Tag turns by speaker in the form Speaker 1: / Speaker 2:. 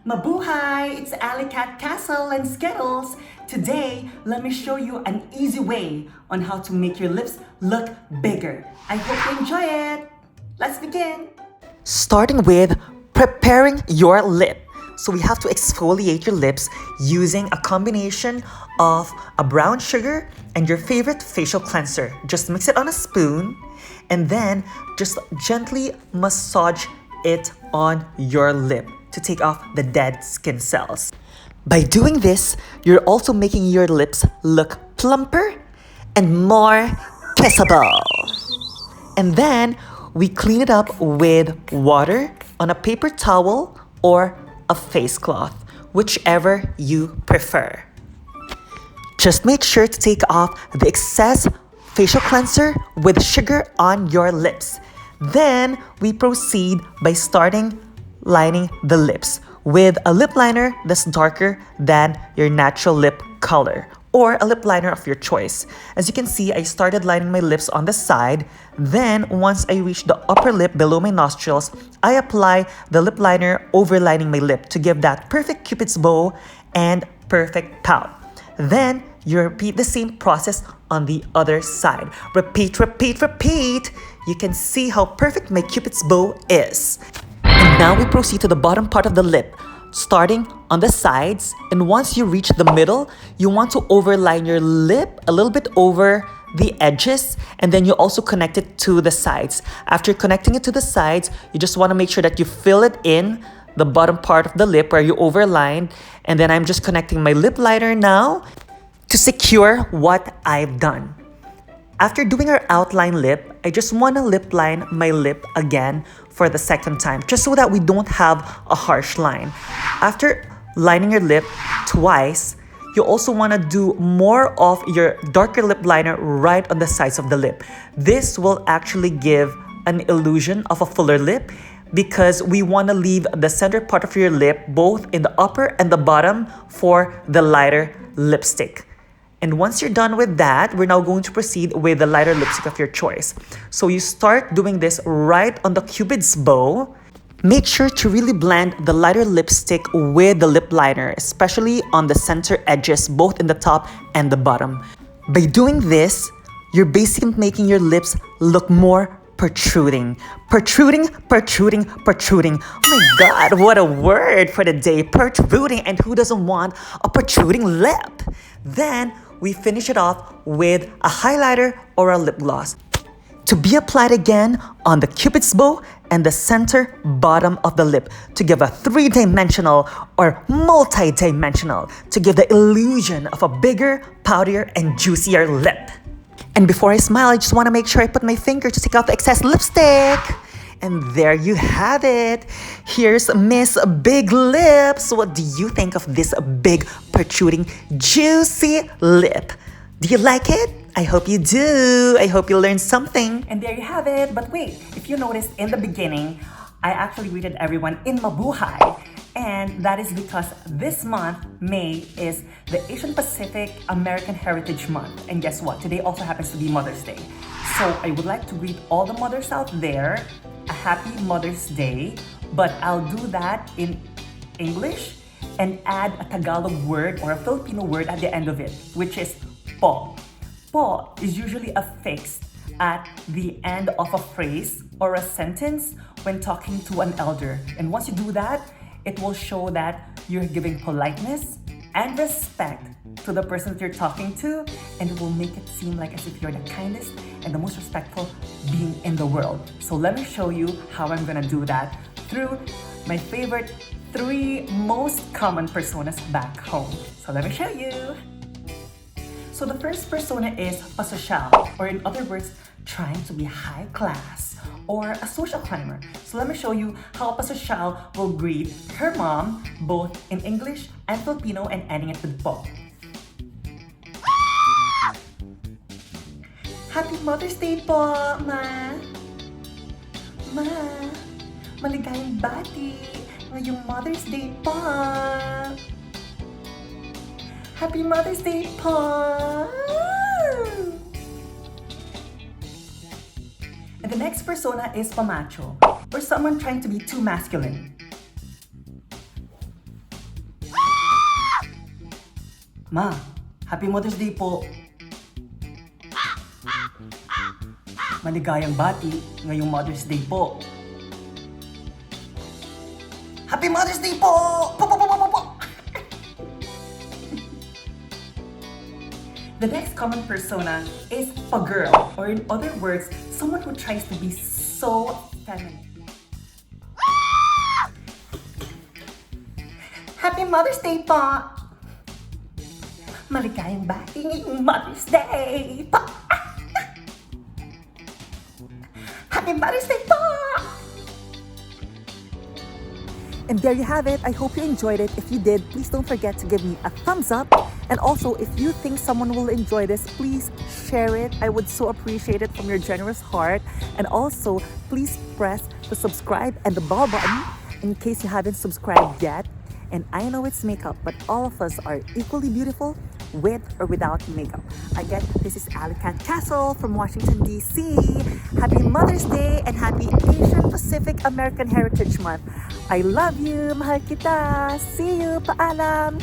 Speaker 1: Mabuhay! It's Alley Cat Castle and Skittles. Today, let me show you an easy way on how to make your lips look bigger. I hope you enjoy it. Let's begin.
Speaker 2: Starting with preparing your lip. So we have to exfoliate your lips using a combination of a brown sugar and your favorite facial cleanser. Just mix it on a spoon and then just gently massage it on your lip to take off the dead skin cells. By doing this, you're also making your lips look plumper and more kissable. And then we clean it up with water on a paper towel or a face cloth, whichever you prefer. Just make sure to take off the excess facial cleanser with sugar on your lips. Then we proceed by starting lining the lips with a lip liner that's darker than your natural lip color or a lip liner of your choice. As you can see, I started lining my lips on the side. Then once I reach the upper lip below my nostrils, I apply the lip liner overlining my lip to give that perfect cupid's bow and perfect pout. Then you repeat the same process on the other side. Repeat, repeat, repeat. You can see how perfect my cupid's bow is. And now we proceed to the bottom part of the lip, starting on the sides. And once you reach the middle, you want to overline your lip a little bit over the edges, and then you also connect it to the sides. After connecting it to the sides, you just want to make sure that you fill it in the bottom part of the lip where you overlined. And then I'm just connecting my lip liner now to secure what I've done. After doing our outline lip, I just want to lip line my lip again for the second time, just so that we don't have a harsh line. After lining your lip twice, you also want to do more of your darker lip liner right on the sides of the lip. This will actually give an illusion of a fuller lip because we want to leave the center part of your lip both in the upper and the bottom for the lighter lipstick. And once you're done with that, we're now going to proceed with the lighter lipstick of your choice. So you start doing this right on the cupid's bow. Make sure to really blend the lighter lipstick with the lip liner, especially on the center edges, both in the top and the bottom. By doing this, you're basically making your lips look more protruding. Protruding, protruding, protruding. Oh my God, what a word for the day, protruding. And who doesn't want a protruding lip? Then we finish it off with a highlighter or a lip gloss to be applied again on the cupid's bow and the center bottom of the lip to give a three-dimensional or multi-dimensional to give the illusion of a bigger, poutier, and juicier lip. And before I smile, I just want to make sure I put my finger to take out the excess lipstick. And there you have it. Here's Miss Big Lips. What do you think of this big, protruding, juicy lip? Do you like it? I hope you do. I hope you learned something.
Speaker 1: And there you have it. But wait, if you noticed in the beginning, I actually greeted everyone in Mabuhay. And that is because this month, May, is the Asian Pacific American Heritage Month. And guess what? Today also happens to be Mother's Day. So I would like to greet all the mothers out there a happy Mother's Day. But I'll do that in English and add a Tagalog word or a Filipino word at the end of it, which is po. Po is usually affixed at the end of a phrase or a sentence when talking to an elder. And once you do that, it will show that you're giving politeness and respect to the person that you're talking to, and it will make it seem like as if you're the kindest and the most respectful being in the world. So let me show you how I'm gonna do that through my favorite 3 most common personas back home. So let me show you. So the first persona is pasosyal, or in other words, trying to be high class, or a social climber. So let me show you how a pasosyal will greet her mom, both in English and Filipino, and ending it with po. Happy Mother's Day po, Ma! Ma! Maligayang bati ngayong Mother's Day po! Happy Mother's Day po! And the next persona is pamacho, or someone trying to be too masculine. Ma, Happy Mother's Day po. Maligayang bati ngayong Mother's Day po. Happy Mother's Day po! Po! The next common persona is a girl, or in other words, someone who tries to be so feminine. Happy Mother's Day po! Maligayang bati ngayong Mother's Day po! Happy Mother's Day po!
Speaker 3: And there you have it. I hope you enjoyed it. If you did, please don't forget to give me a thumbs up. And also, if you think someone will enjoy this, please share it. I would so appreciate it from your generous heart. And also, please press the subscribe and the bell button in case you haven't subscribed yet. And I know it's makeup, but all of us are equally beautiful with or without makeup. Again, this is Alicat Castle from Washington, D.C. Happy Mother's Day and happy Asian Pacific American Heritage Month. I love you. Mahal kita. See you. Paalam.